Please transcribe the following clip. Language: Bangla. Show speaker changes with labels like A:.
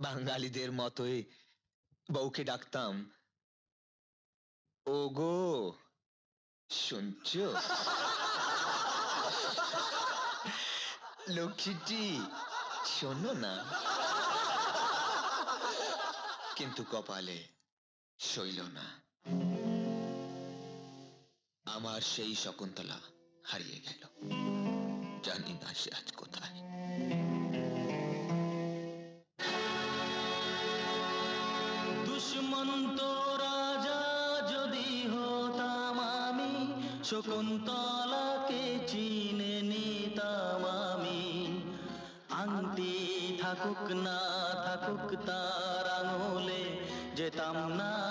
A: বাঙালিদের মতোই বউকে ডাকতাম, ওগো শুনছো? লক্ষ্মীটি শোনো না। কিন্তু কপালে সইল না। আমার সেই শকুন্তলা হারিয়ে গেল। জানি না সে আজ কোথায়।
B: দুষ্মন্ত রাজা যদি হতাম আমি, শকুন্তলাকে চিনে নিতাম আমি। আংটি থাকুক না থাকুক তার আঙুলে, যেতাম না